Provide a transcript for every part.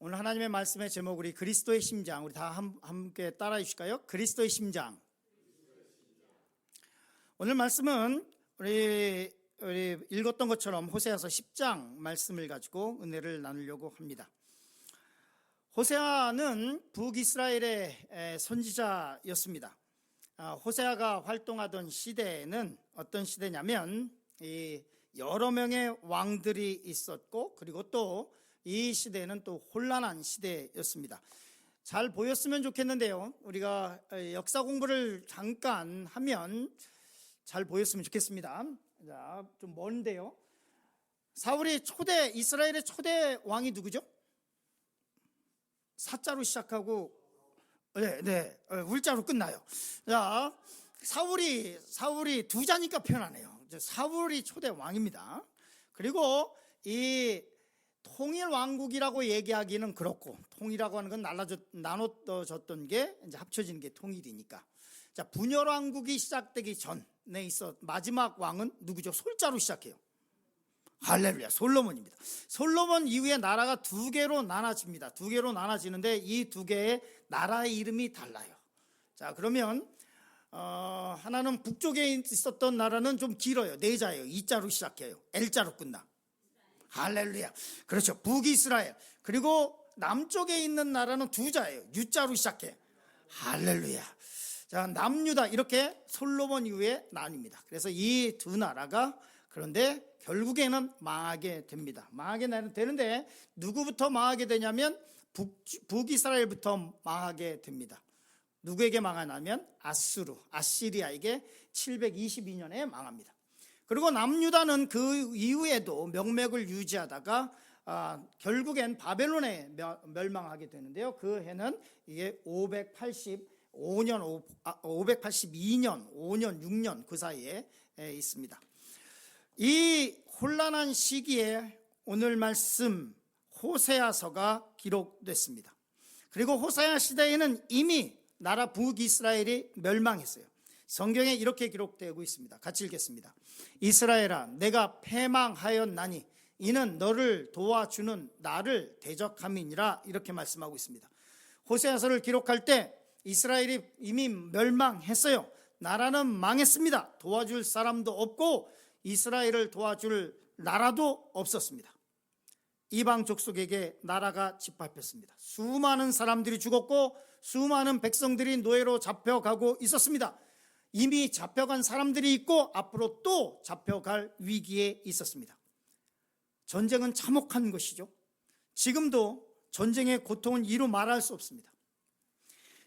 오늘 하나님의 말씀의 제목, 우리 그리스도의 심장, 우리 다 함께 따라해 주실까요? 그리스도의 심장. 오늘 말씀은 우리 읽었던 것처럼 호세아서 10장 말씀을 가지고 은혜를 나누려고 합니다. 호세아는 북이스라엘의 선지자였습니다. 호세아가 활동하던 시대에는 어떤 시대냐면 여러 명의 왕들이 있었고, 그리고 또 이 시대는 또 혼란한 시대였습니다. 잘 보였으면 좋겠는데요, 우리가 역사 공부를 잠깐 하면 잘 보였으면 좋겠습니다. 자, 좀 먼데요. 사울이 이스라엘의 초대 왕이 누구죠? 사자로 시작하고 울자로 끝나요. 자, 사울이 두 자니까 편하네요. 사울이 초대 왕입니다. 그리고 이 통일 왕국이라고 얘기하기는 그렇고, 통이라고 하는 건 나눠졌던 게 이제 합쳐지는 게 통일이니까. 자, 분열 왕국이 시작되기 전에 마지막 왕은 누구죠? 솔자로 시작해요. 할렐루야, 솔로몬입니다. 솔로몬 이후에 나라가 두 개로 나눠집니다. 두 개로 나눠지는데 이 두 개의 나라의 이름이 달라요. 자, 그러면 하나는 북쪽에 있었던 나라는 좀 길어요. 네 자예요. 이자로 시작해요. L자로 끝나. 할렐루야. 그렇죠. 북이스라엘. 그리고 남쪽에 있는 나라는 두 자예요. U자로 시작해. 할렐루야. 자, 남유다, 이렇게 솔로몬 이후에 나뉩니다. 그래서 이 두 나라가 그런데 결국에는 망하게 됩니다. 망하게 되는데 누구부터 망하게 되냐면 북이스라엘부터 망하게 됩니다. 누구에게 망하냐면 아시리아에게 722년에 망합니다. 그리고 남유다는 그 이후에도 명맥을 유지하다가 결국엔 바벨론에 멸망하게 되는데요. 그 해는 이게 582년, 5년, 6년 그 사이에 있습니다. 이 혼란한 시기에 오늘 말씀 호세아서가 기록됐습니다. 그리고 호세아 시대에는 이미 나라 북이스라엘이 멸망했어요. 성경에 이렇게 기록되고 있습니다. 같이 읽겠습니다. 이스라엘아, 내가 패망하였나니 이는 너를 도와주는 나를 대적함이니라, 이렇게 말씀하고 있습니다. 호세아서를 기록할 때 이스라엘이 이미 멸망했어요. 나라는 망했습니다. 도와줄 사람도 없고 이스라엘을 도와줄 나라도 없었습니다. 이방 족속에게 나라가 짓밟혔습니다. 수많은 사람들이 죽었고 수많은 백성들이 노예로 잡혀가고 있었습니다. 이미 잡혀간 사람들이 있고 앞으로 또 잡혀갈 위기에 있었습니다. 전쟁은 참혹한 것이죠. 지금도 전쟁의 고통은 이루 말할 수 없습니다.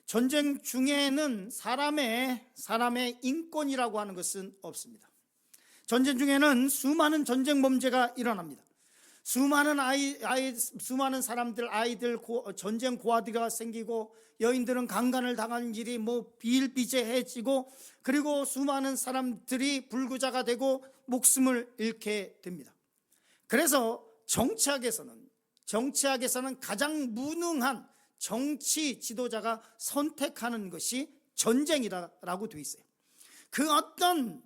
전쟁 중에는 사람의 인권이라고 하는 것은 없습니다. 전쟁 중에는 수많은 전쟁 범죄가 일어납니다. 수많은 아이들, 전쟁 고아들이 생기고, 여인들은 강간을 당하는 일이 비일비재해지고, 그리고 수많은 사람들이 불구자가 되고 목숨을 잃게 됩니다. 그래서 정치학에서는 가장 무능한 정치 지도자가 선택하는 것이 전쟁이라고 되어 있어요. 그 어떤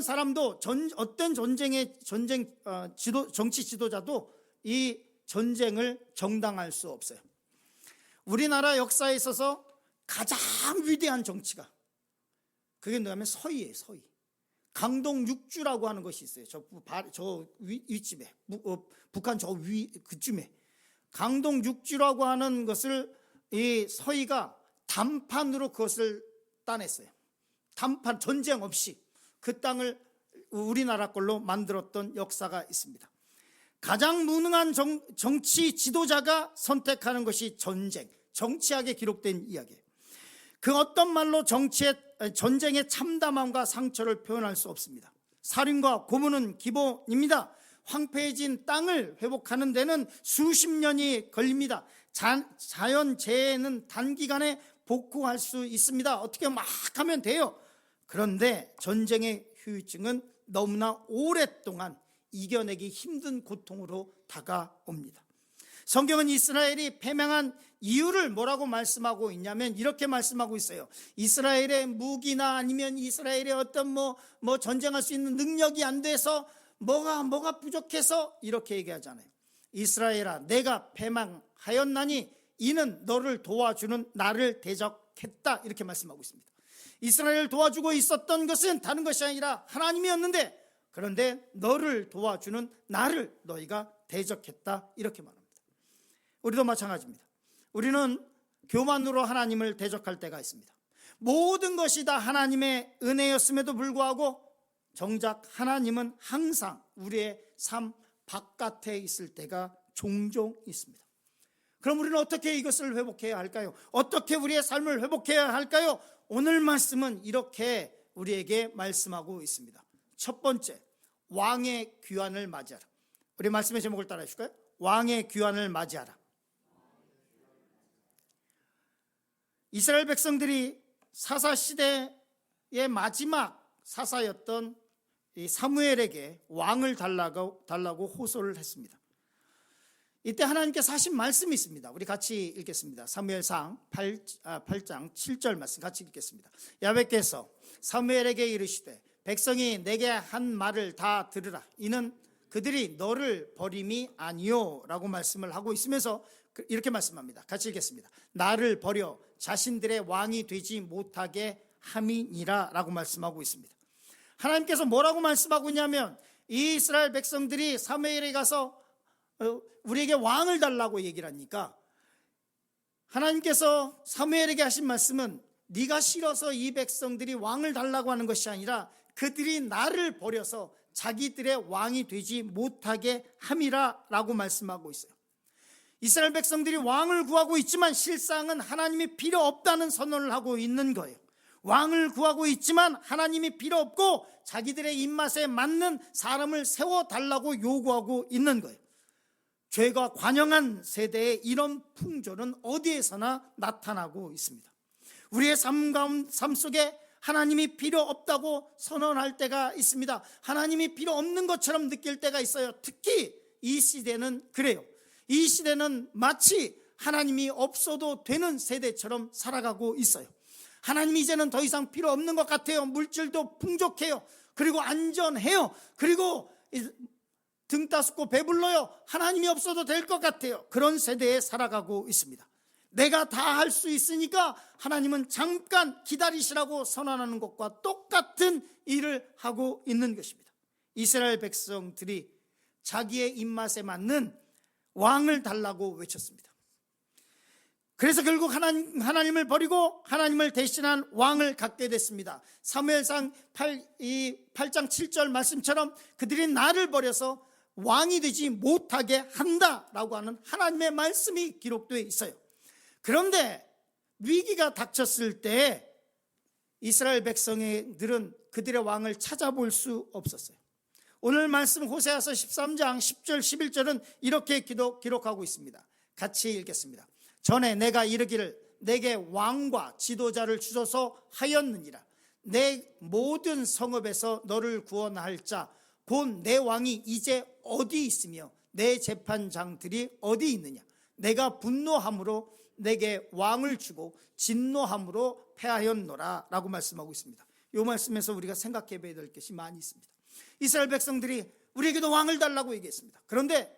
사람도 어떤 정치 지도자도 이 전쟁을 정당할 수 없어요. 우리나라 역사에 있어서 가장 위대한 정치가 그게 뭐냐면 서희예요. 서희. 강동 육주라고 하는 것이 있어요. 저 위쯤에, 북한 그쯤에 강동 육주라고 하는 것을 이 서희가 단판으로 그것을 따냈어요. 단판, 전쟁 없이 그 땅을 우리나라 걸로 만들었던 역사가 있습니다. 가장 무능한 정치 지도자가 선택하는 것이 정치학에 기록된 이야기예요. 그 어떤 말로 전쟁의 참담함과 상처를 표현할 수 없습니다. 살인과 고문은 기본입니다. 황폐해진 땅을 회복하는 데는 수십 년이 걸립니다. 자연재해는 단기간에 복구할 수 있습니다. 어떻게 막 하면 돼요. 그런데 전쟁의 후유증은 너무나 오랫동안 이겨내기 힘든 고통으로 다가옵니다. 성경은 이스라엘이 패망한 이유를 뭐라고 말씀하고 있냐면 이렇게 말씀하고 있어요. 이스라엘의 무기나 아니면 이스라엘의 어떤 전쟁할 수 있는 능력이 안 돼서 뭐가 부족해서 이렇게 얘기하잖아요. 이스라엘아, 내가 패망 하였나니 이는 너를 도와주는 나를 대적했다. 이렇게 말씀하고 있습니다. 이스라엘을 도와주고 있었던 것은 다른 것이 아니라 하나님이었는데, 그런데 너를 도와주는 나를 너희가 대적했다. 이렇게 말합니다. 우리도 마찬가지입니다. 우리는 교만으로 하나님을 대적할 때가 있습니다. 모든 것이 다 하나님의 은혜였음에도 불구하고 정작 하나님은 항상 우리의 삶 바깥에 있을 때가 종종 있습니다. 그럼 우리는 어떻게 이것을 회복해야 할까요? 어떻게 우리의 삶을 회복해야 할까요? 오늘 말씀은 이렇게 우리에게 말씀하고 있습니다. 첫 번째, 왕의 귀환을 맞이하라. 우리 말씀의 제목을 따라 해주실까요? 왕의 귀환을 맞이하라. 이스라엘 백성들이 사사시대의 마지막 사사였던 이 사무엘에게 왕을 달라고 호소를 했습니다. 이때 하나님께서 하신 말씀이 있습니다. 우리 같이 읽겠습니다. 사무엘상 8장 7절 말씀 같이 읽겠습니다. 야훼께서 사무엘에게 이르시되 백성이 내게 한 말을 다 들으라. 이는 그들이 너를 버림이 아니요 라고 말씀을 하고 있으면서 이렇게 말씀합니다. 같이 읽겠습니다. 나를 버려 자신들의 왕이 되지 못하게 함이니라 라고 말씀하고 있습니다. 하나님께서 뭐라고 말씀하고 있냐면, 이 이스라엘 백성들이 사무엘에 가서 우리에게 왕을 달라고 얘기를 하니까 하나님께서 사무엘에게 하신 말씀은 네가 싫어서 이 백성들이 왕을 달라고 하는 것이 아니라 그들이 나를 버려서 자기들의 왕이 되지 못하게 함이라 라고 말씀하고 있어요. 이스라엘 백성들이 왕을 구하고 있지만 실상은 하나님이 필요 없다는 선언을 하고 있는 거예요. 왕을 구하고 있지만 하나님이 필요 없고 자기들의 입맛에 맞는 사람을 세워달라고 요구하고 있는 거예요. 죄가 관영한 세대의 이런 풍조는 어디에서나 나타나고 있습니다. 우리의 삶 속에 하나님이 필요 없다고 선언할 때가 있습니다. 하나님이 필요 없는 것처럼 느낄 때가 있어요. 특히 이 시대는 그래요. 이 시대는 마치 하나님이 없어도 되는 세대처럼 살아가고 있어요. 하나님이 이제는 더 이상 필요 없는 것 같아요. 물질도 풍족해요. 그리고 안전해요. 그리고 등 따숩고 배불러요. 하나님이 없어도 될 것 같아요. 그런 세대에 살아가고 있습니다. 내가 다 할 수 있으니까 하나님은 잠깐 기다리시라고 선언하는 것과 똑같은 일을 하고 있는 것입니다. 이스라엘 백성들이 자기의 입맛에 맞는 왕을 달라고 외쳤습니다. 그래서 결국 하나님을 버리고 하나님을 대신한 왕을 갖게 됐습니다. 사무엘상 8장 7절 말씀처럼 그들이 나를 버려서 왕이 되지 못하게 한다라고 하는 하나님의 말씀이 기록되어 있어요. 그런데 위기가 닥쳤을 때 이스라엘 백성들은 그들의 왕을 찾아볼 수 없었어요. 오늘 말씀 호세아서 13장 10절 11절은 이렇게 기록하고 있습니다. 같이 읽겠습니다. 전에 내가 이르기를 내게 왕과 지도자를 주소서 하였느니라. 내 모든 성읍에서 너를 구원할 자 곧 내 왕이 이제 어디 있으며 내 재판장들이 어디 있느냐. 내가 분노함으로 내게 왕을 주고 진노함으로 패하였노라 라고 말씀하고 있습니다. 이 말씀에서 우리가 생각해 봐야 될 것이 많이 있습니다. 이스라엘 백성들이 우리에게도 왕을 달라고 얘기했습니다. 그런데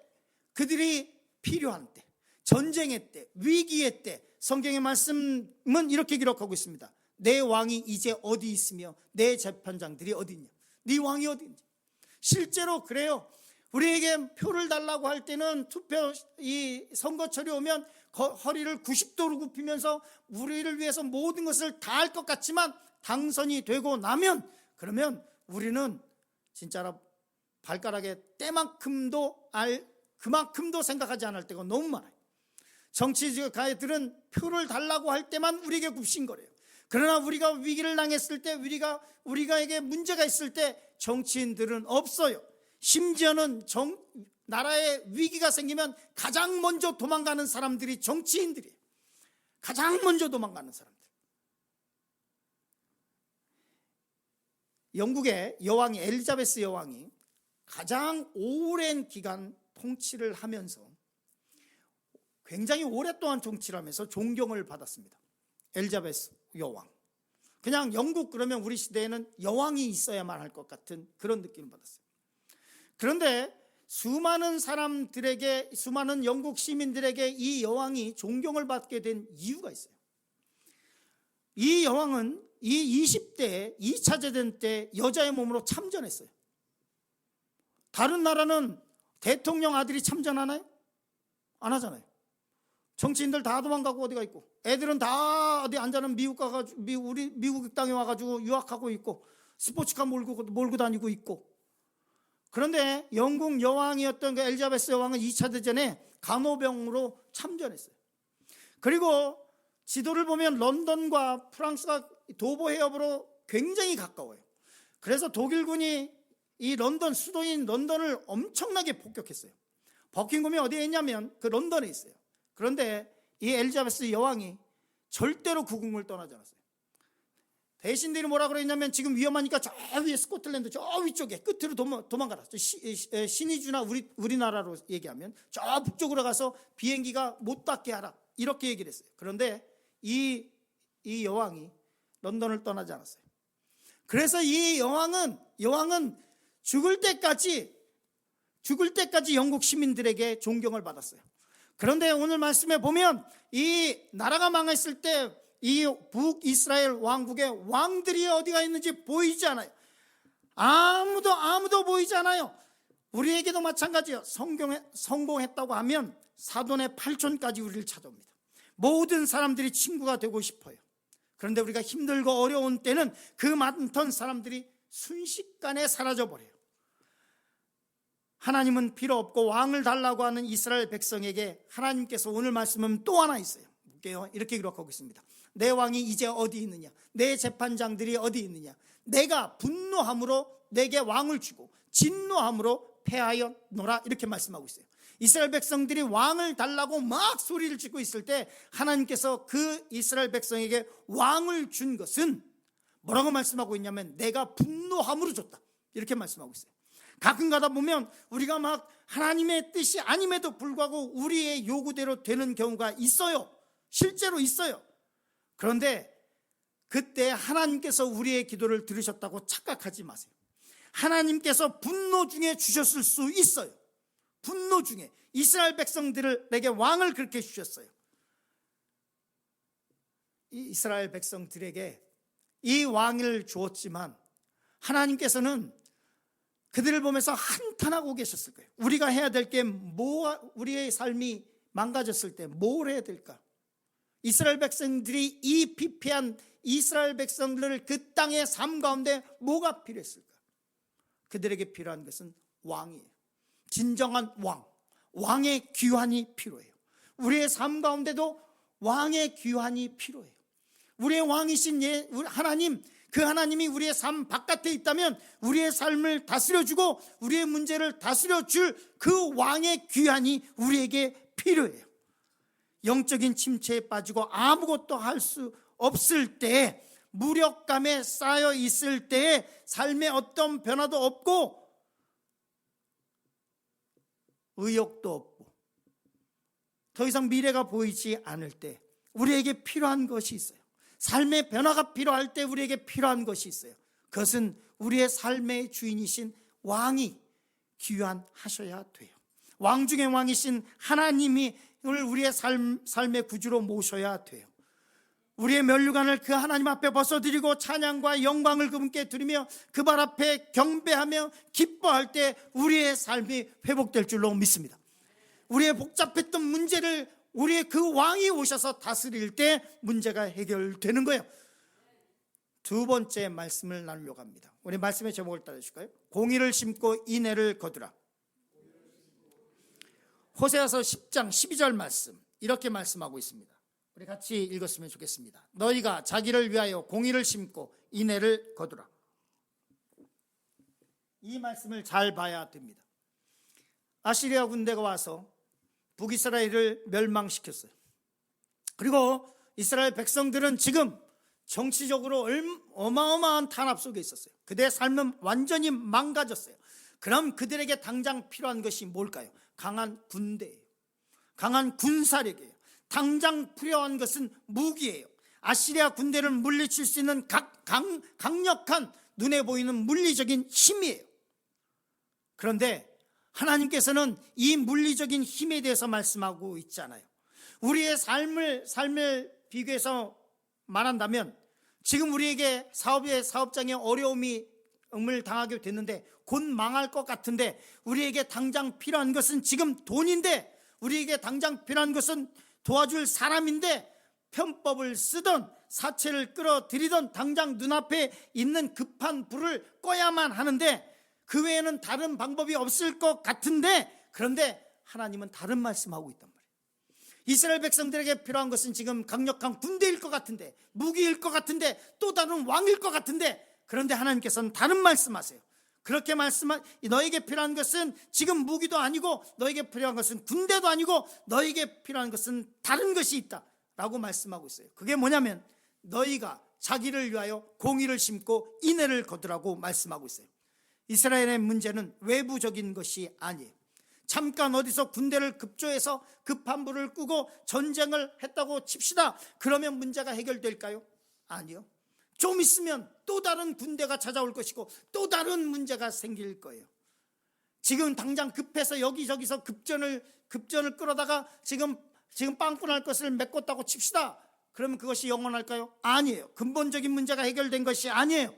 그들이 필요한 때, 전쟁의 때, 위기의 때 성경의 말씀은 이렇게 기록하고 있습니다. 내 왕이 이제 어디 있으며 내 재판장들이 어디 있냐. 네 왕이 어디 있냐. 실제로 그래요. 우리에게 표를 달라고 할 때는 이 선거철이 오면 허리를 90도로 굽히면서 우리를 위해서 모든 것을 다 할 것 같지만 당선이 되고 나면 그러면 우리는 진짜로 발가락에 때만큼도 그만큼도 생각하지 않을 때가 너무 많아요. 정치가들은 표를 달라고 할 때만 우리에게 굽신거려요. 그러나 우리가 위기를 당했을 때 우리가에게 문제가 있을 때 정치인들은 없어요. 심지어는 나라에 위기가 생기면 가장 먼저 도망가는 사람들이 정치인들이에요. 가장 먼저 도망가는 사람들. 영국의 여왕이 엘리자베스 여왕이 가장 오랜 기간 통치를 하면서 굉장히 오랫동안 통치를 하면서 존경을 받았습니다. 엘리자베스 여왕. 그냥 영국 그러면 우리 시대에는 여왕이 있어야만 할 것 같은 그런 느낌을 받았어요. 그런데 수많은 사람들에게, 수많은 영국 시민들에게 이 여왕이 존경을 받게 된 이유가 있어요. 이 여왕은 이 20대 2차 대전 때 여자의 몸으로 참전했어요. 다른 나라는 대통령 아들이 참전하나요? 안 하잖아요. 정치인들 다 도망가고 어디가 있고, 애들은 다 어디 앉아는 미국 가가지고, 미국 땅에 와가지고 유학하고 있고, 스포츠카 몰고 다니고 있고. 그런데 영국 여왕이었던 그 엘리자베스 여왕은 2차 대전에 간호병으로 참전했어요. 그리고 지도를 보면 런던과 프랑스가 도보 해협으로 굉장히 가까워요. 그래서 독일군이 이 런던, 수도인 런던을 엄청나게 폭격했어요. 버킹엄이 어디에 있냐면 그 런던에 있어요. 그런데 이 엘리자베스 여왕이 절대로 국궁을 떠나지 않았어요. 대신들이 뭐라 그랬냐면, 지금 위험하니까 저 위에 스코틀랜드 저 위쪽에 끝으로 도망가라. 신의주나 우리나라로 얘기하면 저 북쪽으로 가서 비행기가 못 닿게 하라, 이렇게 얘기를 했어요. 그런데 이 여왕이 런던을 떠나지 않았어요. 그래서 이 여왕은 죽을 때까지 영국 시민들에게 존경을 받았어요. 그런데 오늘 말씀에 보면 이 나라가 망했을 때 이 북이스라엘 왕국의 왕들이 어디가 있는지 보이지 않아요. 아무도 보이지 않아요. 우리에게도 마찬가지예요. 성공했다고 하면 사돈의 팔촌까지 우리를 찾아옵니다. 모든 사람들이 친구가 되고 싶어요. 그런데 우리가 힘들고 어려운 때는 그 많던 사람들이 순식간에 사라져버려요. 하나님은 필요 없고 왕을 달라고 하는 이스라엘 백성에게 하나님께서 오늘 말씀은 또 하나 있어요. 볼게요. 이렇게 기록하고 있습니다. 내 왕이 이제 어디 있느냐, 내 재판장들이 어디 있느냐. 내가 분노함으로 내게 왕을 주고 진노함으로 패하였노라, 이렇게 말씀하고 있어요. 이스라엘 백성들이 왕을 달라고 막 소리를 짓고 있을 때 하나님께서 그 이스라엘 백성에게 왕을 준 것은 뭐라고 말씀하고 있냐면, 내가 분노함으로 줬다, 이렇게 말씀하고 있어요. 가끔 가다 보면 우리가 막 하나님의 뜻이 아님에도 불구하고 우리의 요구대로 되는 경우가 있어요. 실제로 있어요. 그런데 그때 하나님께서 우리의 기도를 들으셨다고 착각하지 마세요. 하나님께서 분노 중에 주셨을 수 있어요. 분노 중에 이스라엘 백성들에게 왕을 그렇게 주셨어요. 이 이스라엘 백성들에게 이 왕을 주었지만 하나님께서는 그들을 보면서 한탄하고 계셨을 거예요. 우리가 해야 될 게 우리의 삶이 망가졌을 때 뭘 해야 될까? 이스라엘 백성들이 이 피폐한 이스라엘 백성들을 그 땅의 삶 가운데 뭐가 필요했을까? 그들에게 필요한 것은 왕이에요. 진정한 왕의 귀환이 필요해요. 우리의 삶 가운데도 왕의 귀환이 필요해요. 우리의 왕이신 하나님, 그 하나님이 우리의 삶 바깥에 있다면 우리의 삶을 다스려주고 우리의 문제를 다스려줄 그 왕의 귀환이 우리에게 필요해요. 영적인 침체에 빠지고 아무것도 할 수 없을 때, 무력감에 쌓여 있을 때, 삶에 어떤 변화도 없고 의욕도 없고 더 이상 미래가 보이지 않을 때 우리에게 필요한 것이 있어요. 삶의 변화가 필요할 때 우리에게 필요한 것이 있어요. 그것은 우리의 삶의 주인이신 왕이 귀환하셔야 돼요. 왕 중의 왕이신 하나님이 우리의 삶의 구주로 모셔야 돼요. 우리의 면류관을 그 하나님 앞에 벗어드리고 찬양과 영광을 그분께 드리며 그 발 앞에 경배하며 기뻐할 때 우리의 삶이 회복될 줄로 믿습니다. 우리의 복잡했던 문제를 우리의 그 왕이 오셔서 다스릴 때 문제가 해결되는 거예요. 두 번째 말씀을 나누려고 합니다. 우리 말씀의 제목을 따르실까요? 공의를 심고 인애를 거두라. 호세아서 10장 12절 말씀, 이렇게 말씀하고 있습니다. 우리 같이 읽었으면 좋겠습니다. 너희가 자기를 위하여 공의를 심고 인애를 거두라. 이 말씀을 잘 봐야 됩니다. 아시리아 군대가 와서 북이스라엘을 멸망시켰어요. 그리고 이스라엘 백성들은 지금 정치적으로 어마어마한 탄압 속에 있었어요. 그들의 삶은 완전히 망가졌어요. 그럼 그들에게 당장 필요한 것이 뭘까요? 강한 군대예요. 강한 군사력이에요. 당장 필요한 것은 무기예요. 아시리아 군대를 물리칠 수 있는 강력한 눈에 보이는 물리적인 힘이에요. 그런데 하나님께서는 이 물리적인 힘에 대해서 말씀하고 있잖아요. 우리의 삶을 비교해서 말한다면 지금 우리에게 사업장에 어려움을 당하게 됐는데 곧 망할 것 같은데 우리에게 당장 필요한 것은 지금 돈인데 우리에게 당장 필요한 것은 도와줄 사람인데 편법을 쓰던 사채를 끌어들이던 당장 눈앞에 있는 급한 불을 꺼야만 하는데 그 외에는 다른 방법이 없을 것 같은데 그런데 하나님은 다른 말씀하고 있단 말이에요. 이스라엘 백성들에게 필요한 것은 지금 강력한 군대일 것 같은데 무기일 것 같은데 또 다른 왕일 것 같은데 그런데 하나님께서는 다른 말씀하세요. 그렇게 너에게 필요한 것은 지금 무기도 아니고 너에게 필요한 것은 군대도 아니고 너에게 필요한 것은 다른 것이 있다 라고 말씀하고 있어요. 그게 뭐냐면 너희가 자기를 위하여 공의를 심고 인애를 거두라고 말씀하고 있어요. 이스라엘의 문제는 외부적인 것이 아니에요. 잠깐 어디서 군대를 급조해서 급한 불을 끄고 전쟁을 했다고 칩시다. 그러면 문제가 해결될까요? 아니요. 좀 있으면 또 다른 군대가 찾아올 것이고 또 다른 문제가 생길 거예요. 지금 당장 급해서 여기저기서 급전을 끌어다가 지금 빵꾸날 것을 메꿨다고 칩시다. 그러면 그것이 영원할까요? 아니에요. 근본적인 문제가 해결된 것이 아니에요.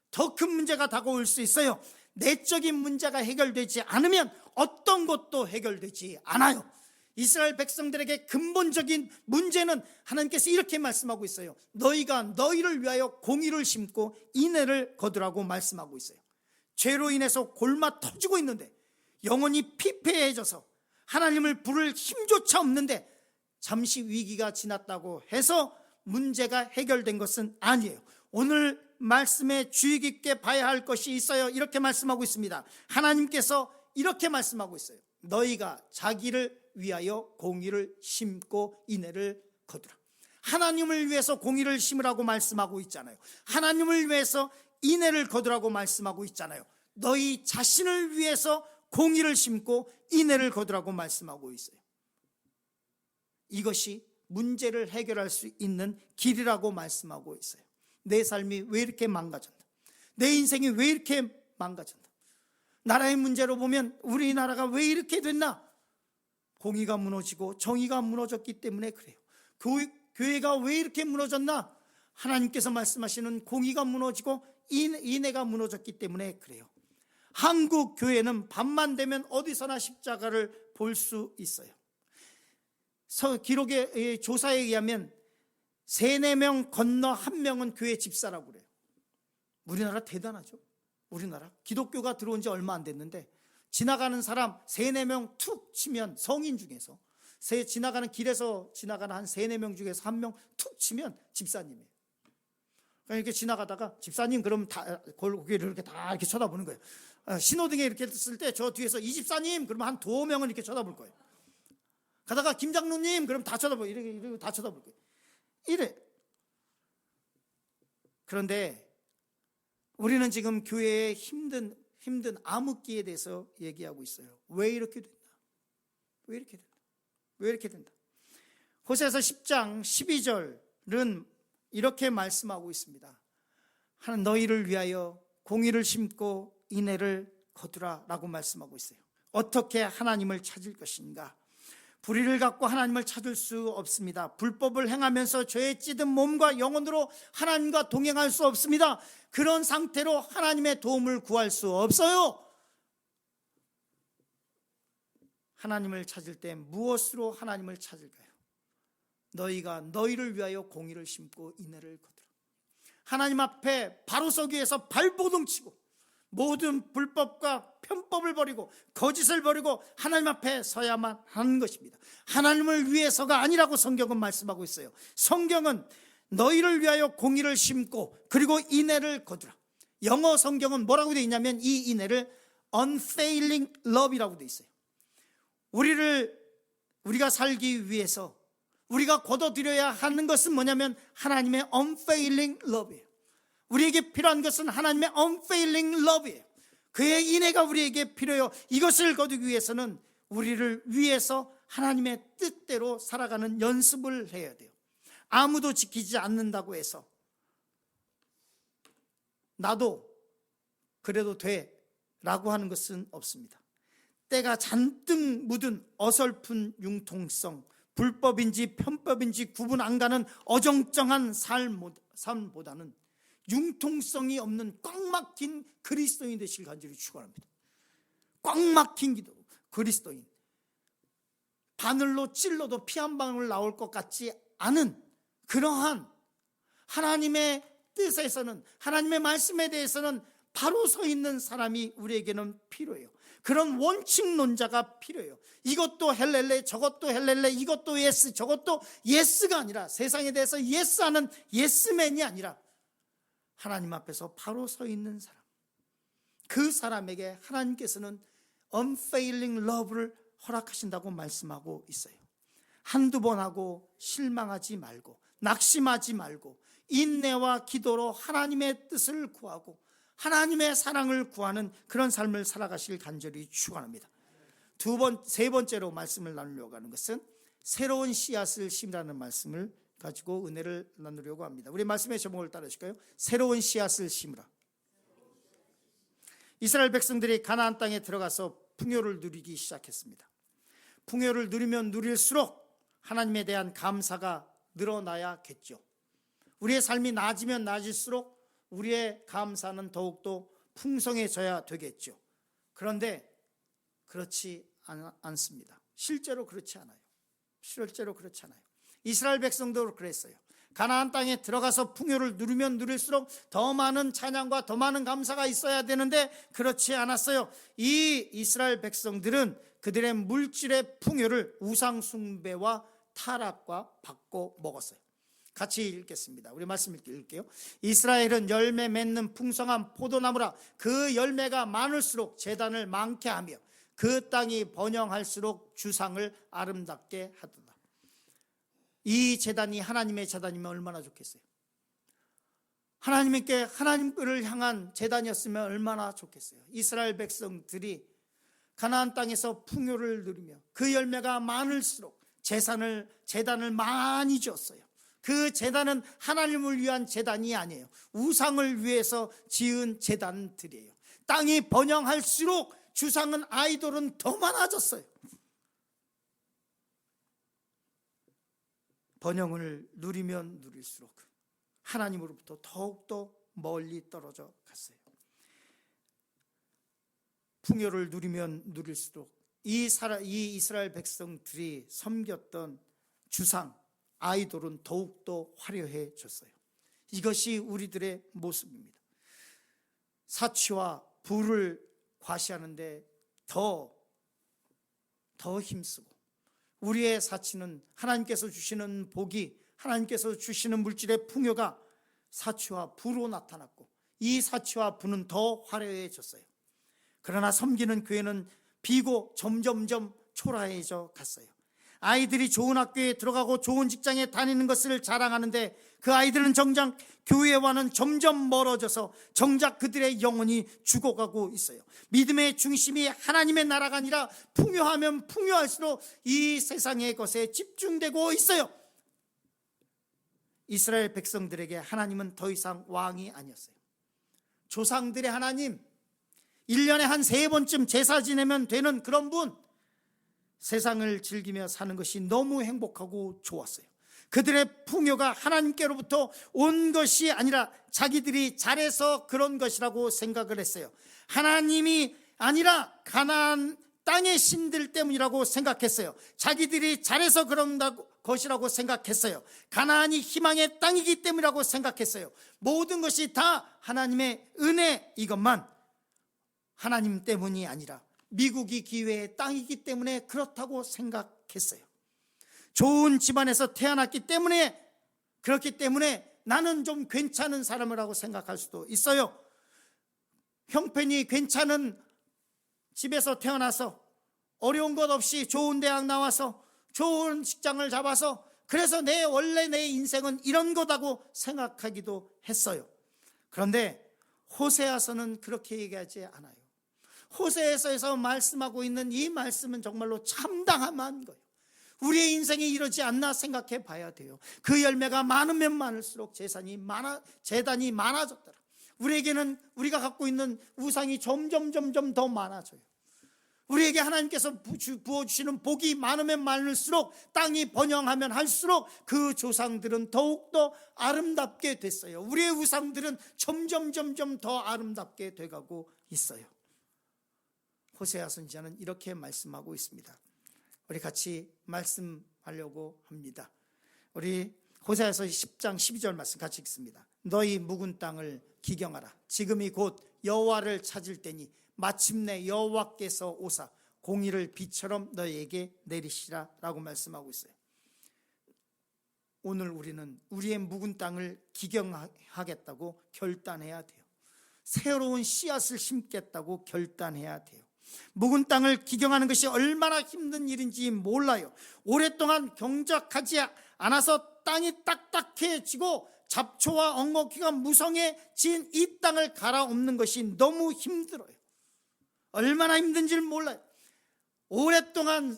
더 큰 문제가 다가올 수 있어요. 내적인 문제가 해결되지 않으면 어떤 것도 해결되지 않아요. 이스라엘 백성들에게 근본적인 문제는 하나님께서 이렇게 말씀하고 있어요. 너희가 너희를 위하여 공의를 심고 인애를 거두라고 말씀하고 있어요. 죄로 인해서 골마 터지고 있는데 영혼이 피폐해져서 하나님을 부를 힘조차 없는데 잠시 위기가 지났다고 해서 문제가 해결된 것은 아니에요. 오늘 말씀에 주의 깊게 봐야 할 것이 있어요. 이렇게 말씀하고 있습니다. 하나님께서 이렇게 말씀하고 있어요. 너희가 자기를 위하여 공의를 심고 인애를 거두라. 하나님을 위해서 공의를 심으라고 말씀하고 있잖아요. 하나님을 위해서 인애를 거두라고 말씀하고 있잖아요. 너희 자신을 위해서 공의를 심고 인애를 거두라고 말씀하고 있어요. 이것이 문제를 해결할 수 있는 길이라고 말씀하고 있어요. 내 삶이 왜 이렇게 망가졌나? 내 인생이 왜 이렇게 망가졌나? 나라의 문제로 보면 우리나라가 왜 이렇게 됐나? 공의가 무너지고 정의가 무너졌기 때문에 그래요. 교회가 왜 이렇게 무너졌나? 하나님께서 말씀하시는 공의가 무너지고 인애가 무너졌기 때문에 그래요. 한국 교회는 밤만 되면 어디서나 십자가를 볼 수 있어요. 기록의 조사에 의하면 3-4명 건너 1명은 교회 집사라고 그래요. 우리나라 대단하죠. 우리나라 기독교가 들어온 지 얼마 안 됐는데 지나가는 사람 3-4명 툭 치면 성인 중에서 지나가는 길에서 지나가는 한 3-4명 중에서 1명 툭 치면 집사님이에요. 그러니까 이렇게 지나가다가 집사님 그럼 다 고개를 이렇게 다 이렇게 쳐다보는 거예요. 신호등에 이렇게 쓸 때 저 뒤에서 이 집사님 그러면 한 2-3명은 이렇게 쳐다볼 거예요. 가다가 김장로님 그럼 다 쳐다보고 이렇게 다 쳐다볼 거예요. 이래. 그런데 우리는 지금 교회의 힘든 암흑기에 대해서 얘기하고 있어요. 왜 이렇게 된다? 왜 이렇게 된다? 왜 이렇게 된다? 호세아서 10장 12절은 이렇게 말씀하고 있습니다. 하나님 너희를 위하여 공의를 심고 인애를 거두라 라고 말씀하고 있어요. 어떻게 하나님을 찾을 것인가? 불의를 갖고 하나님을 찾을 수 없습니다. 불법을 행하면서 죄에 찌든 몸과 영혼으로 하나님과 동행할 수 없습니다. 그런 상태로 하나님의 도움을 구할 수 없어요. 하나님을 찾을 때 무엇으로 하나님을 찾을까요? 너희가 너희를 위하여 공의를 심고 인애를 거두라. 하나님 앞에 바로 서기 위해서 발버둥 치고 모든 불법과 편법을 버리고 거짓을 버리고 하나님 앞에 서야만 하는 것입니다. 하나님을 위해서가 아니라고 성경은 말씀하고 있어요. 성경은 너희를 위하여 공의를 심고 그리고 인애를 거두라. 영어 성경은 뭐라고 되어 있냐면 이 인애를 unfailing love이라고 되어 있어요. 우리가 살기 위해서 우리가 거둬들여야 하는 것은 뭐냐면 하나님의 unfailing love예요. 우리에게 필요한 것은 하나님의 unfailing love예요. 그의 인애가 우리에게 필요해요. 이것을 거두기 위해서는 우리를 위해서 하나님의 뜻대로 살아가는 연습을 해야 돼요. 아무도 지키지 않는다고 해서 나도 그래도 돼 라고 하는 것은 없습니다. 때가 잔뜩 묻은 어설픈 융통성, 불법인지 편법인지 구분 안 가는 어정쩡한 삶보다는 융통성이 없는 꽉 막힌 그리스도인이 되시길 간절히 축원합니다. 꽉 막힌 기도 그리스도인, 바늘로 찔러도 피 한 방울 나올 것 같지 않은 그러한 하나님의 뜻에서는, 하나님의 말씀에 대해서는 바로 서 있는 사람이 우리에게는 필요해요. 그런 원칙론자가 필요해요. 이것도 헬렐레, 저것도 헬렐레, 이것도 예스, 저것도 예스가 아니라, 세상에 대해서 예스하는 예스맨이 아니라 하나님 앞에서 바로 서 있는 사람, 그 사람에게 하나님께서는 unfailing love를 허락하신다고 말씀하고 있어요. 한두 번 하고 실망하지 말고, 낙심하지 말고, 인내와 기도로 하나님의 뜻을 구하고 하나님의 사랑을 구하는 그런 삶을 살아가시길 간절히 축원합니다. 세 번째로 말씀을 나누려고 하는 것은 새로운 씨앗을 심으라는 말씀을 가지고 은혜를 나누려고 합니다. 우리 말씀의 제목을 따르실까요? 새로운 씨앗을 심으라. 이스라엘 백성들이 가나안 땅에 들어가서 풍요를 누리기 시작했습니다. 풍요를 누리면 누릴수록 하나님에 대한 감사가 늘어나야겠죠. 우리의 삶이 나아지면 나아질수록 우리의 감사는 더욱더 풍성해져야 되겠죠. 그런데 그렇지 않습니다. 실제로 그렇지 않아요. 이스라엘 백성도 그랬어요. 가나안 땅에 들어가서 풍요를 누리면 누릴수록 더 많은 찬양과 더 많은 감사가 있어야 되는데 그렇지 않았어요. 이 이스라엘 백성들은 그들의 물질의 풍요를 우상 숭배와 타락과 바꿔 먹었어요. 같이 읽겠습니다. 우리 말씀 읽게요. 이스라엘은 열매 맺는 풍성한 포도나무라. 그 열매가 많을수록 제단을 많게 하며 그 땅이 번영할수록 주상을 아름답게 하도다. 이 제단이 하나님의 제단이면 얼마나 좋겠어요. 하나님을 향한 제단이었으면 얼마나 좋겠어요. 이스라엘 백성들이 가나안 땅에서 풍요를 누리며 그 열매가 많을수록 제단을 많이 지었어요. 그 제단은 하나님을 위한 제단이 아니에요. 우상을 위해서 지은 제단들이에요. 땅이 번영할수록 주상은, 아이돌은 더 많아졌어요. 번영을 누리면 누릴수록 하나님으로부터 더욱더 멀리 떨어져 갔어요. 풍요를 누리면 누릴수록 이 이스라엘 백성들이 섬겼던 주상, 아이돌은 더욱더 화려해졌어요. 이것이 우리들의 모습입니다. 사치와 부를 과시하는데 더 힘쓰고, 우리의 사치는 하나님께서 주시는 복이, 하나님께서 주시는 물질의 풍요가 사치와 부로 나타났고, 이 사치와 부는 더 화려해졌어요. 그러나 섬기는 교회는 비고 점점점 초라해져 갔어요. 아이들이 좋은 학교에 들어가고 좋은 직장에 다니는 것을 자랑하는데 그 아이들은 정작 교회와는 점점 멀어져서 정작 그들의 영혼이 죽어가고 있어요. 믿음의 중심이 하나님의 나라가 아니라 풍요하면 풍요할수록 이 세상의 것에 집중되고 있어요. 이스라엘 백성들에게 하나님은 더 이상 왕이 아니었어요. 조상들의 하나님, 1년에 한 3번쯤 제사 지내면 되는 그런 분, 세상을 즐기며 사는 것이 너무 행복하고 좋았어요. 그들의 풍요가 하나님께로부터 온 것이 아니라 자기들이 잘해서 그런 것이라고 생각을 했어요. 하나님이 아니라 가나안 땅의 신들 때문이라고 생각했어요. 자기들이 잘해서 그런 것이라고 생각했어요. 가나안이 희망의 땅이기 때문이라고 생각했어요. 모든 것이 다 하나님의 은혜, 이것만 하나님 때문이 아니라 미국이 기회의 땅이기 때문에 그렇다고 생각했어요. 좋은 집안에서 태어났기 때문에, 그렇기 때문에 나는 좀 괜찮은 사람이라고 생각할 수도 있어요. 형편이 괜찮은 집에서 태어나서 어려운 것 없이 좋은 대학 나와서 좋은 직장을 잡아서, 그래서 원래 내 인생은 이런 거다고 생각하기도 했어요. 그런데 호세아서는 그렇게 얘기하지 않아요. 호세아서에서 말씀하고 있는 이 말씀은 정말로 참담한 거예요. 우리의 인생이 이러지 않나 생각해 봐야 돼요. 그 열매가 많으면 많을수록 제단이 많아졌더라. 우리에게는 우리가 갖고 있는 우상이 점점 더 많아져요. 우리에게 하나님께서 부어주시는 복이 많으면 많을수록, 땅이 번영하면 할수록 그 조상들은 더욱더 아름답게 됐어요. 우리의 우상들은 점점 더 아름답게 돼가고 있어요. 호세아 선지자는 이렇게 말씀하고 있습니다. 우리 같이 말씀하려고 합니다. 우리 호세아서 10장 12절 말씀 같이 읽습니다. 너희 묵은 땅을 기경하라. 지금이 곧 여호와를 찾을 때니 마침내 여호와께서 오사 공의를 비처럼 너희에게 내리시라 라고 말씀하고 있어요. 오늘 우리는 우리의 묵은 땅을 기경하겠다고 결단해야 돼요. 새로운 씨앗을 심겠다고 결단해야 돼요. 묵은 땅을 기경하는 것이 얼마나 힘든 일인지 몰라요. 오랫동안 경작하지 않아서 땅이 딱딱해지고 잡초와 엉겅퀴가 무성해진 이 땅을 갈아엎는 것이 너무 힘들어요. 얼마나 힘든지를 몰라요. 오랫동안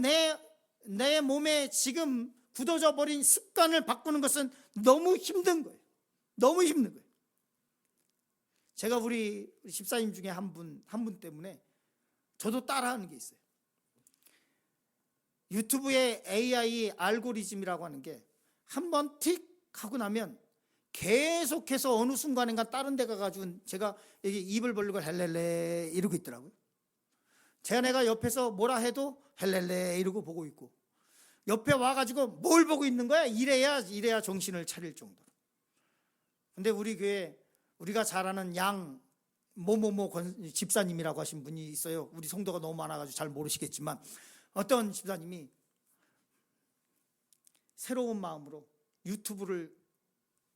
내 몸에 지금 굳어져 버린 습관을 바꾸는 것은 너무 힘든 거예요. 너무 힘든 거예요. 제가 우리 집사님 중에 한 분 때문에 저도 따라하는 게 있어요. 유튜브에 AI 알고리즘이라고 하는 게 한번 틱 하고 나면 계속해서 어느 순간인가 다른 데 가가지고 제가 여기 입을 벌리고 헬렐레 이러고 있더라고요. 제 아내가 옆에서 뭐라 해도 헬렐레 이러고 보고 있고, 옆에 와가지고 뭘 보고 있는 거야? 이래야 정신을 차릴 정도로. 근데 우리 교회 우리가 잘 아는 양 모모모 집사님이라고 하신 분이 있어요. 우리 성도가 너무 많아가지고 잘 모르시겠지만, 어떤 집사님이 새로운 마음으로 유튜브를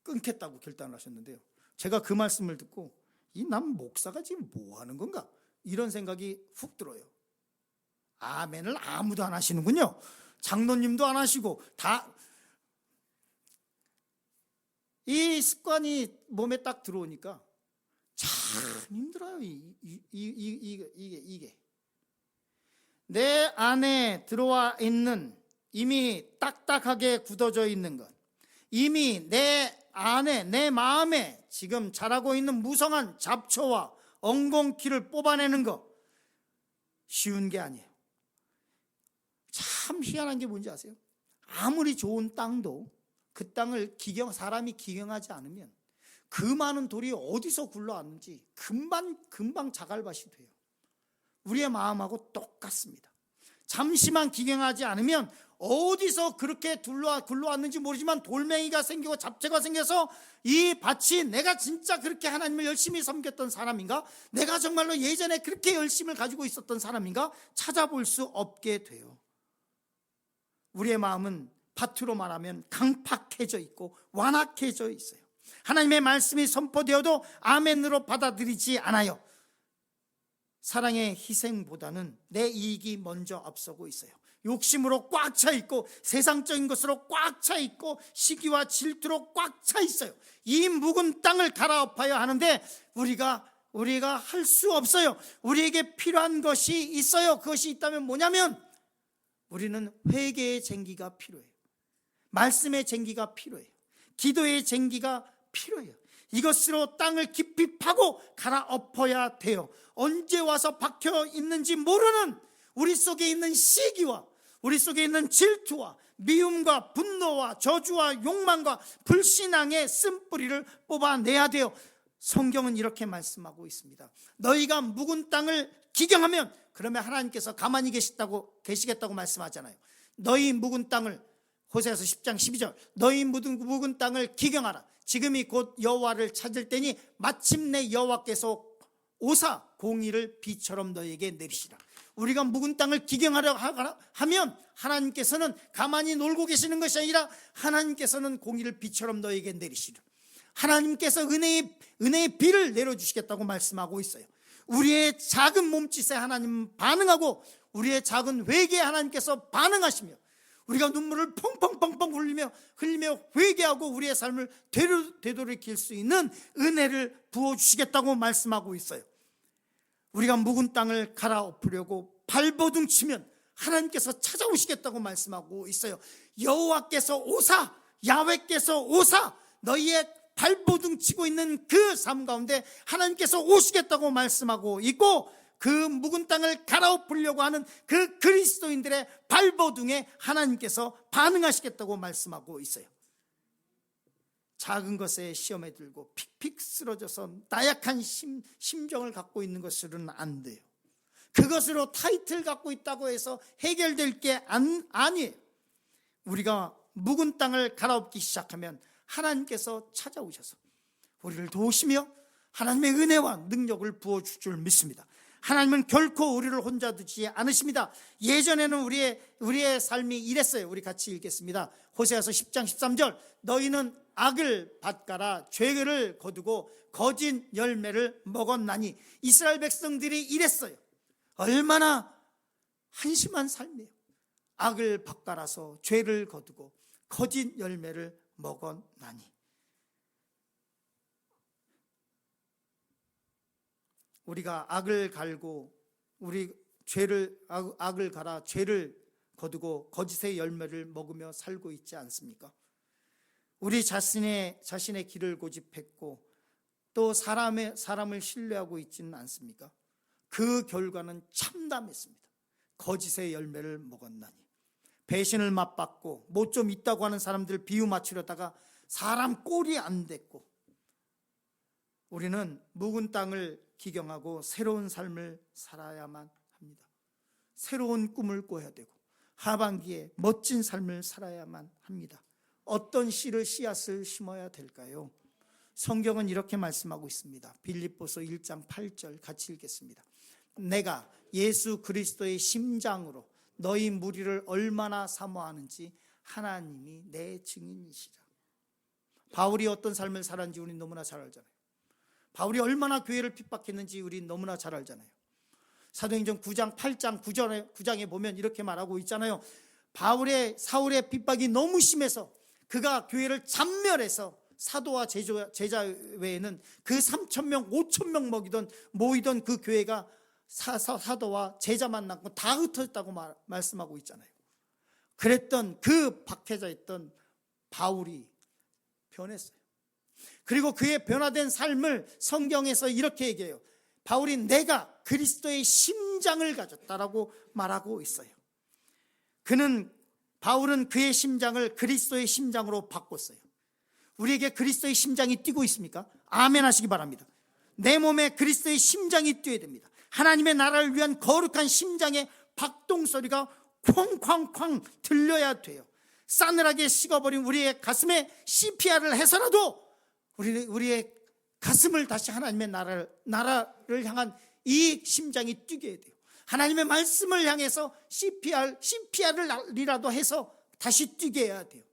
끊겠다고 결단을 하셨는데요. 제가 그 말씀을 듣고 이 남 목사가 지금 뭐 하는 건가? 이런 생각이 훅 들어요. 아멘을 아무도 안 하시는군요. 장로님도 안 하시고 다. 이 습관이 몸에 딱 들어오니까 참 힘들어요. 이게 내 안에 들어와 있는, 이미 딱딱하게 굳어져 있는 것, 이미 내 안에 내 마음에 지금 자라고 있는 무성한 잡초와 엉겅퀴를 뽑아내는 거 쉬운 게 아니에요. 참 희한한 게 뭔지 아세요? 아무리 좋은 땅도 그 땅을 사람이 기경하지 않으면 그 많은 돌이 어디서 굴러왔는지 금방 자갈밭이 돼요. 우리의 마음하고 똑같습니다. 잠시만 기경하지 않으면 어디서 그렇게 굴러왔는지 모르지만 돌멩이가 생기고 잡채가 생겨서 이 밭이 내가 진짜 그렇게 하나님을 열심히 섬겼던 사람인가? 내가 정말로 예전에 그렇게 열심을 가지고 있었던 사람인가? 찾아볼 수 없게 돼요. 우리의 마음은 밭으로 말하면 강팍해져 있고 완악해져 있어요. 하나님의 말씀이 선포되어도 아멘으로 받아들이지 않아요. 사랑의 희생보다는 내 이익이 먼저 앞서고 있어요. 욕심으로 꽉 차 있고 세상적인 것으로 꽉 차 있고 시기와 질투로 꽉 차 있어요. 이 묵은 땅을 갈아엎어야 하는데 우리가 할 수 없어요. 우리에게 필요한 것이 있어요. 그것이 있다면 뭐냐면 우리는 회개의 쟁기가 필요해요. 말씀의 쟁기가 필요해요. 기도의 쟁기가 필요해요. 이것으로 땅을 깊이 파고 갈아엎어야 돼요. 언제 와서 박혀 있는지 모르는 우리 속에 있는 시기와 우리 속에 있는 질투와 미움과 분노와 저주와 욕망과 불신앙의 쓴뿌리를 뽑아내야 돼요. 성경은 이렇게 말씀하고 있습니다. 너희가 묵은 땅을 기경하면, 그러면 하나님께서 가만히 계시겠다고 말씀하잖아요. 너희 묵은 땅을, 호세아서 10장 12절, 너희 묵은 땅을 기경하라. 지금이 곧 여호와를 찾을 때니 마침내 여호와께서 오사 공의를 비처럼 너희에게 내리시라. 우리가 묵은 땅을 기경하려 하면 하나님께서는 가만히 놀고 계시는 것이 아니라 하나님께서는 공의를 비처럼 너희에게 내리시라. 하나님께서 은혜의 비를 내려주시겠다고 말씀하고 있어요. 우리의 작은 몸짓에 하나님 반응하고 우리의 작은 회개에 하나님께서 반응하시며 우리가 눈물을 펑펑펑펑 흘리며 회개하고 우리의 삶을 되돌이킬 수 있는 은혜를 부어주시겠다고 말씀하고 있어요. 우리가 묵은 땅을 갈아엎으려고 발버둥 치면 하나님께서 찾아오시겠다고 말씀하고 있어요. 여호와께서 오사, 야훼께서 오사, 너희의 발버둥 치고 있는 그 삶 가운데 하나님께서 오시겠다고 말씀하고 있고, 그 묵은 땅을 갈아엎으려고 하는 그 그리스도인들의 발버둥에 하나님께서 반응하시겠다고 말씀하고 있어요. 작은 것에 시험에 들고 픽픽 쓰러져서 나약한 심정을 갖고 있는 것으로는 안 돼요. 그것으로 타이틀 갖고 있다고 해서 해결될 게 아니에요. 우리가 묵은 땅을 갈아엎기 시작하면 하나님께서 찾아오셔서 우리를 도우시며 하나님의 은혜와 능력을 부어줄 줄 믿습니다. 하나님은 결코 우리를 혼자 두지 않으십니다. 예전에는 우리의 삶이 이랬어요. 우리 같이 읽겠습니다. 호세아서 10장 13절, 너희는 악을 밭가라 죄를 거두고 거짓 열매를 먹었나니. 이스라엘 백성들이 이랬어요. 얼마나 한심한 삶이에요. 악을 밭갈아서 죄를 거두고 거짓 열매를 먹었나니. 우리가 악을 갈고 우리 악을 갈아 죄를 거두고 거짓의 열매를 먹으며 살고 있지 않습니까? 우리 자신의 길을 고집했고 또 사람을 신뢰하고 있지는 않습니까? 그 결과는 참담했습니다. 거짓의 열매를 먹었나니. 배신을 맛봤고 뭐 좀 있다고 하는 사람들 비유 맞추려다가 사람 꼴이 안 됐고, 우리는 묵은 땅을 기경하고 새로운 삶을 살아야만 합니다. 새로운 꿈을 꿔야 되고 하반기에 멋진 삶을 살아야만 합니다. 어떤 씨앗을 심어야 될까요? 성경은 이렇게 말씀하고 있습니다. 빌립보서 1장 8절 같이 읽겠습니다. 내가 예수 그리스도의 심장으로 너희 무리를 얼마나 사모하는지 하나님이 내 증인이시라. 바울이 어떤 삶을 살았는지 우리는 너무나 잘 알잖아요. 바울이 얼마나 교회를 핍박했는지 우리는 너무나 잘 알잖아요. 사도행전 9장 8장 9장에 보면 이렇게 말하고 있잖아요. 사울의 핍박이 너무 심해서 그가 교회를 잔멸해서 사도와 제자 외에는 그 3,000명 5,000명 모이던 그 교회가 사도와 제자만 남고 다 흩어졌다고 말씀하고 있잖아요. 그랬던 그 박해자였던 바울이 변했어요. 그리고 그의 변화된 삶을 성경에서 이렇게 얘기해요. 바울이 내가 그리스도의 심장을 가졌다라고 말하고 있어요. 바울은 그의 심장을 그리스도의 심장으로 바꿨어요. 우리에게 그리스도의 심장이 뛰고 있습니까? 아멘 하시기 바랍니다. 내 몸에 그리스도의 심장이 뛰어야 됩니다. 하나님의 나라를 위한 거룩한 심장의 박동소리가 쾅쾅쾅 들려야 돼요. 싸늘하게 식어버린 우리의 가슴에 CPR을 해서라도 우리의 가슴을 다시 하나님의 나라를 향한 이 심장이 뛰게 해야 돼요. 하나님의 말씀을 향해서 CPR이라도 해서 다시 뛰게 해야 돼요.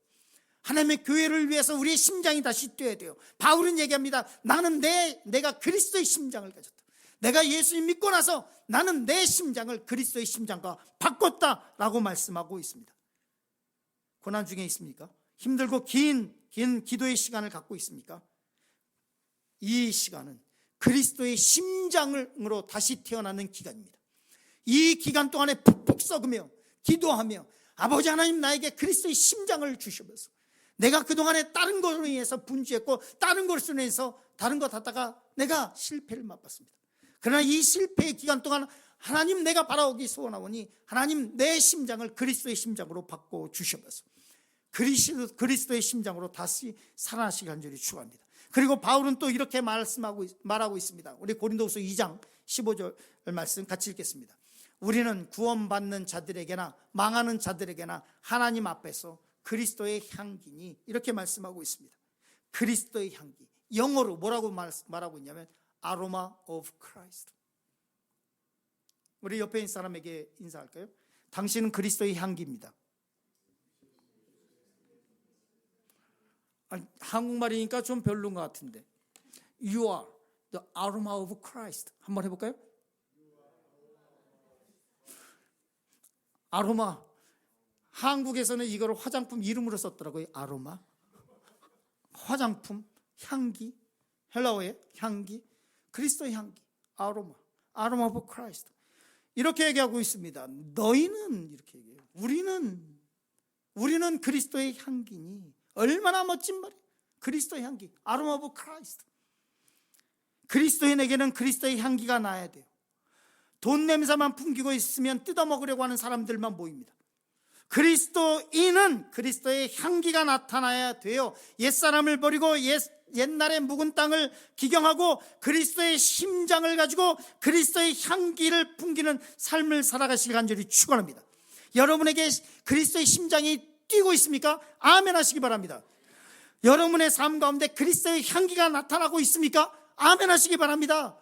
하나님의 교회를 위해서 우리의 심장이 다시 뛰어야 돼요. 바울은 얘기합니다. 나는 내가 그리스도의 심장을 가졌다. 내가 예수님 믿고 나서 나는 내 심장을 그리스도의 심장과 바꿨다라고 말씀하고 있습니다. 고난 중에 있습니까? 힘들고 긴 기도의 시간을 갖고 있습니까? 이 시간은 그리스도의 심장으로 다시 태어나는 기간입니다. 이 기간 동안에 푹푹 썩으며 기도하며 아버지 하나님 나에게 그리스도의 심장을 주셔서 내가 그동안에 다른 것으로 인해서 분주했고 다른 것으로 인해서 다른 것 하다가 내가 실패를 맛봤습니다. 그러나 이 실패의 기간 동안 하나님 내가 바라오기 소원하오니 하나님 내 심장을 그리스도의 심장으로 바꿔 주셔서 그리스도의 심장으로 다시 살아나시기 간절히 축원합니다. 그리고 바울은 또 이렇게 말하고 있습니다. 우리 고린도후서 2장 15절 말씀 같이 읽겠습니다. 우리는 구원받는 자들에게나 망하는 자들에게나 하나님 앞에서 그리스도의 향기니 이렇게 말씀하고 있습니다. 그리스도의 향기. 영어로 뭐라고 말하고 있냐면 Aroma of Christ. 우리 옆에 있는 사람에게 인사할까요? 당신은 그리스도의 향기입니다. 아니, 한국말이니까 좀 별로인 것 같은데 You are the aroma of Christ. 한번 해볼까요? 아로마. 한국에서는 이걸 화장품 이름으로 썼더라고요. 아로마. 화장품, 향기. 헬라어의 향기. 그리스도의 향기. 아로마. 아로마 오브 크라이스트. 이렇게 얘기하고 있습니다. 너희는 이렇게 얘기해요. 우리는 그리스도의 향기니. 얼마나 멋진 말이에요. 그리스도의 향기. 아로마 오브 크라이스트. 그리스도인에게는 그리스도의 향기가 나야 돼요. 돈 냄새만 풍기고 있으면 뜯어먹으려고 하는 사람들만 모입니다. 그리스도인은 그리스도의 향기가 나타나야 돼요. 옛사람을 버리고 옛날의 묵은 땅을 기경하고 그리스도의 심장을 가지고 그리스도의 향기를 풍기는 삶을 살아가시길 간절히 축원합니다. 여러분에게 그리스도의 심장이 뛰고 있습니까? 아멘 하시기 바랍니다. 여러분의 삶 가운데 그리스도의 향기가 나타나고 있습니까? 아멘 하시기 바랍니다.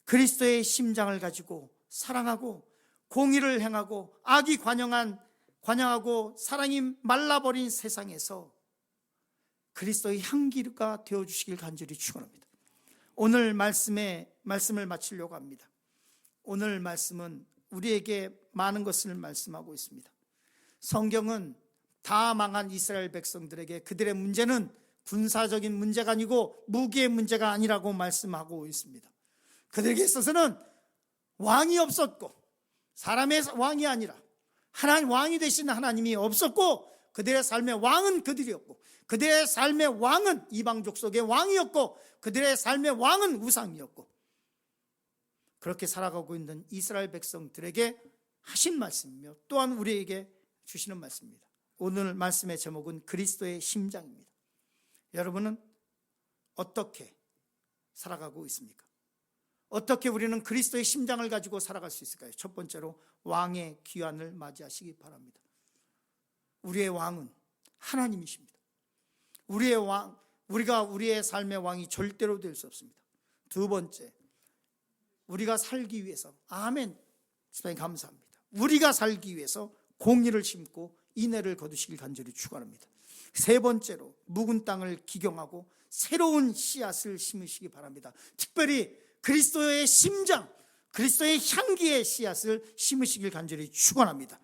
그리스도의 심장을 가지고 사랑하고 공의를 행하고 악이 관영하고 사랑이 말라버린 세상에서 그리스도의 향기가 되어주시길 간절히 축원합니다. 오늘 말씀을 마치려고 합니다. 오늘 말씀은 우리에게 많은 것을 말씀하고 있습니다. 성경은 다 망한 이스라엘 백성들에게 그들의 문제는 군사적인 문제가 아니고 무기의 문제가 아니라고 말씀하고 있습니다. 그들에게 있어서는 왕이 없었고 사람의 왕이 아니라 하나님 왕이 되신 하나님이 없었고 그들의 삶의 왕은 그들이었고 그들의 삶의 왕은 이방 족속의 왕이었고 그들의 삶의 왕은 우상이었고 그렇게 살아가고 있는 이스라엘 백성들에게 하신 말씀이며 또한 우리에게 주시는 말씀입니다. 오늘 말씀의 제목은 그리스도의 심장입니다. 여러분은 어떻게 살아가고 있습니까? 어떻게 우리는 그리스도의 심장을 가지고 살아갈 수 있을까요? 첫 번째로 왕의 귀환을 맞이하시기 바랍니다. 우리의 왕은 하나님이십니다. 우리의 왕, 우리가 우리의 삶의 왕이 절대로 될 수 없습니다. 두 번째, 우리가 살기 위해서, 아멘, 스페인 감사합니다. 우리가 살기 위해서 공의를 심고 인애를 거두시길 간절히 축원합니다. 세 번째로 묵은 땅을 기경하고 새로운 씨앗을 심으시기 바랍니다. 특별히 그리스도의 심장, 그리스도의 향기의 씨앗을 심으시길 간절히 축원합니다.